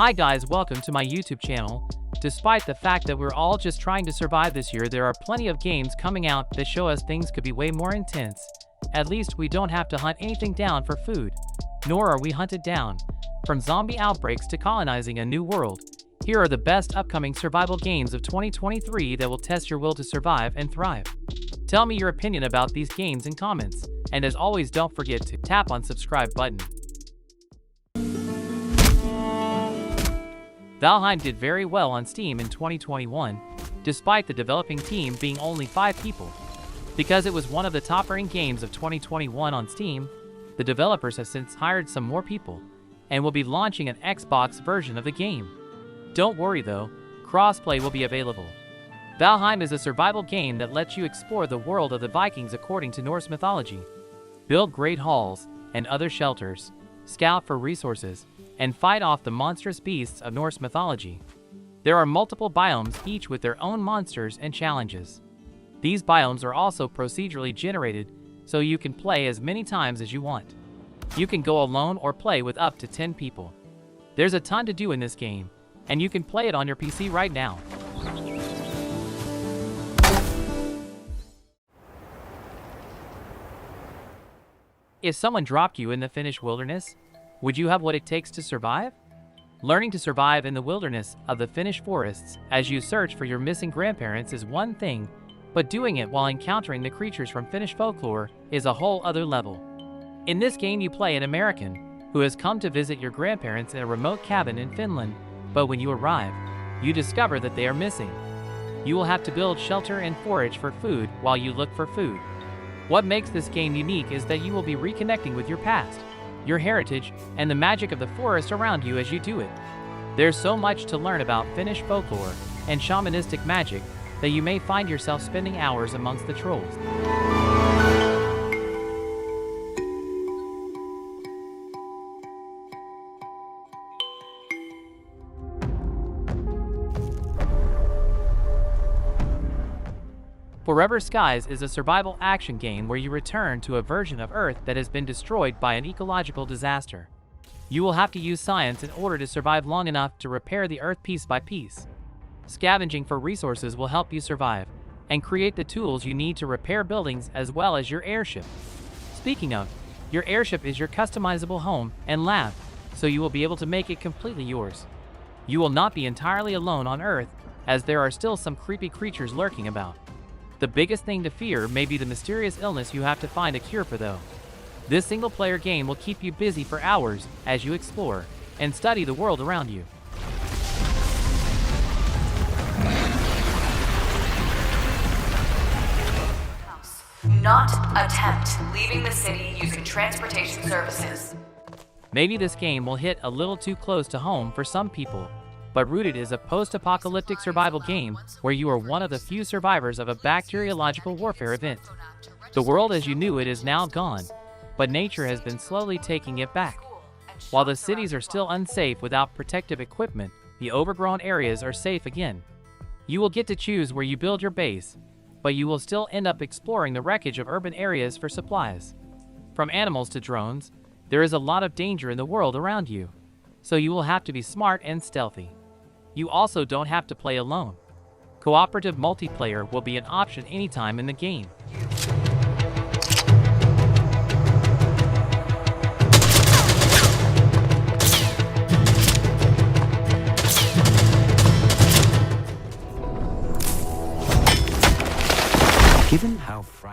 Hi guys, welcome to my YouTube channel. Despite the fact that we're all just trying to survive this year, there are plenty of games coming out that show us things could be way more intense. At least we don't have to hunt anything down for food. Nor are we hunted down. From zombie outbreaks to colonizing a new world, here are the best upcoming survival games of 2023 that will test your will to survive and thrive. Tell me your opinion about these games in comments, and as always, don't forget to tap on subscribe button. Valheim did very well on Steam in 2021, despite the developing team being only 5 people. Because it was one of the top-earning games of 2021 on Steam, the developers have since hired some more people, and will be launching an Xbox version of the game. Don't worry though, crossplay will be available. Valheim is a survival game that lets you explore the world of the Vikings according to Norse mythology. Build great halls and other shelters, scout for resources, and fight off the monstrous beasts of Norse mythology. There are multiple biomes, each with their own monsters and challenges. These biomes are also procedurally generated, so you can play as many times as you want. You can go alone or play with up to 10 people. There's a ton to do in this game, and you can play it on your PC right now. If someone dropped you in the Finnish wilderness, would you have what it takes to survive? Learning to survive in the wilderness of the Finnish forests as you search for your missing grandparents is one thing, but doing it while encountering the creatures from Finnish folklore is a whole other level. In this game, you play an American who has come to visit your grandparents in a remote cabin in Finland, but when you arrive, you discover that they are missing. You will have to build shelter and forage for food while you look for food. What makes this game unique is that you will be reconnecting with your past, your heritage, and the magic of the forest around you as you do it. There's so much to learn about Finnish folklore and shamanistic magic that you may find yourself spending hours amongst the trolls. Forever Skies is a survival action game where you return to a version of Earth that has been destroyed by an ecological disaster. You will have to use science in order to survive long enough to repair the Earth piece by piece. Scavenging for resources will help you survive and create the tools you need to repair buildings as well as your airship. Speaking of, your airship is your customizable home and lab, so you will be able to make it completely yours. You will not be entirely alone on Earth, as there are still some creepy creatures lurking about. The biggest thing to fear may be the mysterious illness you have to find a cure for though. This single-player game will keep you busy for hours as you explore and study the world around you. Do not attempt leaving the city using transportation services. Maybe this game will hit a little too close to home for some people, but Rooted is a post-apocalyptic survival game where you are one of the few survivors of a bacteriological warfare event. The world as you knew it is now gone, but nature has been slowly taking it back. While the cities are still unsafe without protective equipment, the overgrown areas are safe again. You will get to choose where you build your base, but you will still end up exploring the wreckage of urban areas for supplies. From animals to drones, there is a lot of danger in the world around you, so you will have to be smart and stealthy. You also don't have to play alone. Cooperative multiplayer will be an option anytime in the game.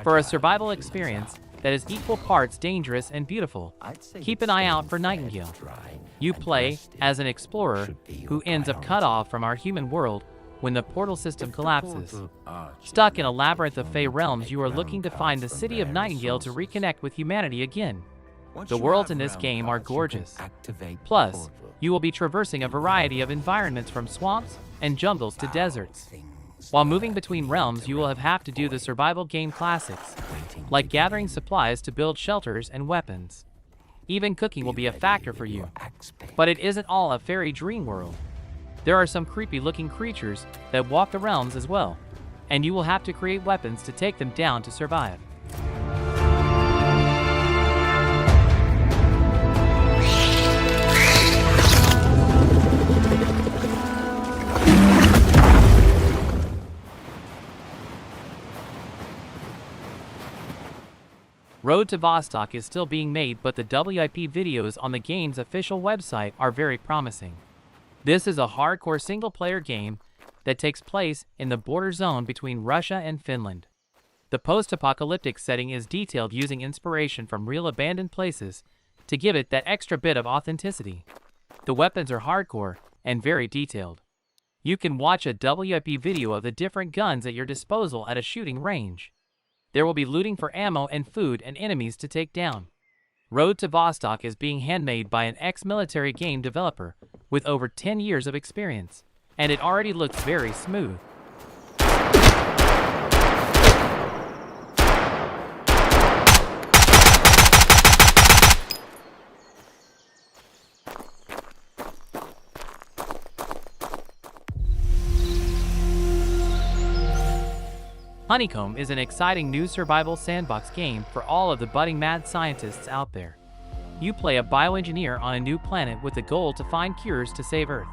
For a survival experience that is equal parts dangerous and beautiful, keep an eye out for Nightingale. You play as an explorer who ends up cut off from our human world when the portal system collapses. Stuck in a labyrinth of Fey realms, you are looking to find the city of Nightingale to reconnect with humanity again. The worlds in this game are gorgeous. Plus, you will be traversing a variety of environments from swamps and jungles to deserts. While moving between realms, you will have to do the survival game classics, like gathering supplies to build shelters and weapons. Even cooking will be a factor for you. But it isn't all a fairy dream world. There are some creepy-looking creatures that walk the realms as well, and you will have to create weapons to take them down to survive. Road to Vostok is still being made, but the WIP videos on the game's official website are very promising. This is a hardcore single-player game that takes place in the border zone between Russia and Finland. The post-apocalyptic setting is detailed using inspiration from real abandoned places to give it that extra bit of authenticity. The weapons are hardcore and very detailed. You can watch a WIP video of the different guns at your disposal at a shooting range. There will be looting for ammo and food and enemies to take down. Road to Vostok is being handmade by an ex-military game developer with over 10 years of experience, and it already looks very smooth. Honeycomb is an exciting new survival sandbox game for all of the budding mad scientists out there. You play a bioengineer on a new planet with the goal to find cures to save Earth.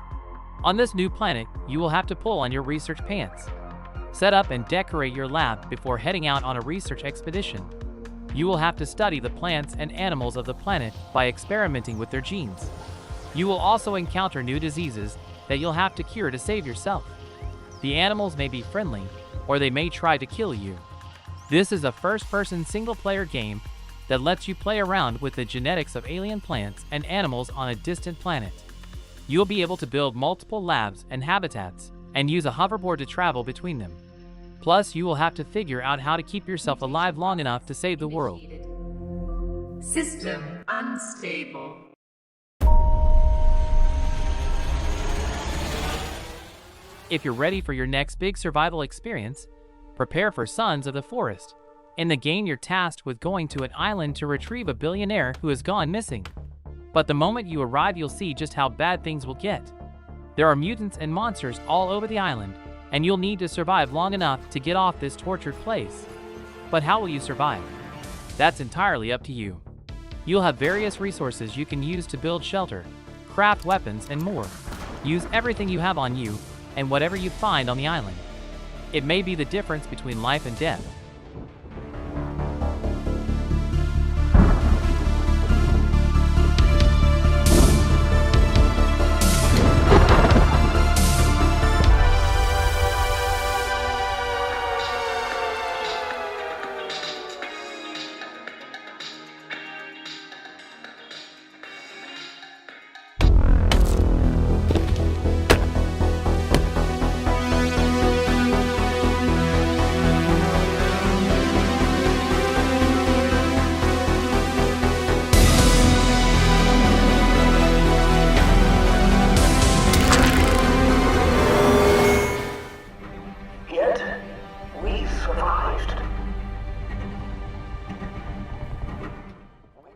On this new planet, you will have to pull on your research pants. Set up and decorate your lab before heading out on a research expedition. You will have to study the plants and animals of the planet by experimenting with their genes. You will also encounter new diseases that you'll have to cure to save yourself. The animals may be friendly, or they may try to kill you. This is a first-person single-player game that lets you play around with the genetics of alien plants and animals on a distant planet. You'll be able to build multiple labs and habitats and use a hoverboard to travel between them. Plus, you will have to figure out how to keep yourself alive long enough to save the world. System unstable. If you're ready for your next big survival experience, prepare for Sons of the Forest. In the game, you're tasked with going to an island to retrieve a billionaire who has gone missing. But the moment you arrive, you'll see just how bad things will get. There are mutants and monsters all over the island, and you'll need to survive long enough to get off this tortured place. But how will you survive? That's entirely up to you. You'll have various resources you can use to build shelter, craft weapons, and more. Use everything you have on you and whatever you find on the island. It may be the difference between life and death.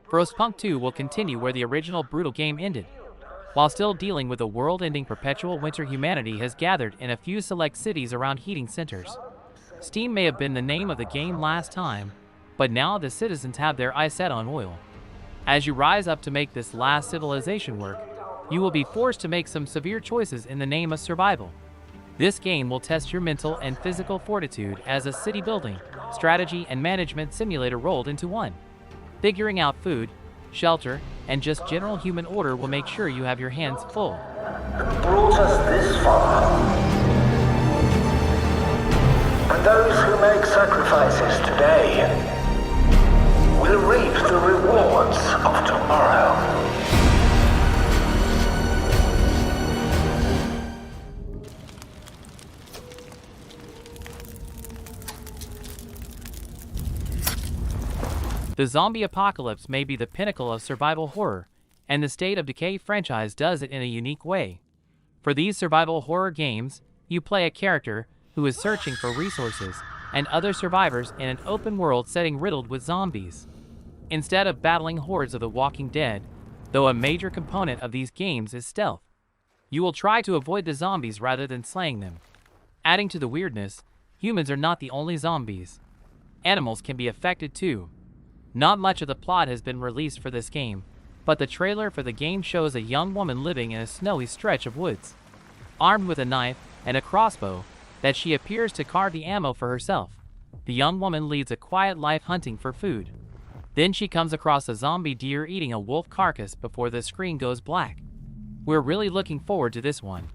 Frostpunk 2 will continue where the original brutal game ended. While still dealing with a world-ending perpetual winter, humanity has gathered in a few select cities around heating centers. Steam may have been the name of the game last time, but now the citizens have their eyes set on oil. As you rise up to make this last civilization work, you will be forced to make some severe choices in the name of survival. This game will test your mental and physical fortitude as a city building, strategy, and management simulator rolled into one. Figuring out food, shelter, and just general human order will make sure you have your hands full. Brought us this far. And those who make sacrifices today will reap the rewards of tomorrow. The zombie apocalypse may be the pinnacle of survival horror, and the State of Decay franchise does it in a unique way. For these survival horror games, you play a character who is searching for resources and other survivors in an open world setting riddled with zombies. Instead of battling hordes of the Walking Dead, though a major component of these games is stealth, you will try to avoid the zombies rather than slaying them. Adding to the weirdness, humans are not the only zombies. Animals can be affected too. Not much of the plot has been released for this game, but the trailer for the game shows a young woman living in a snowy stretch of woods. Armed with a knife and a crossbow that she appears to carve the ammo for herself, the young woman leads a quiet life hunting for food. Then she comes across a zombie deer eating a wolf carcass before the screen goes black. We're really looking forward to this one.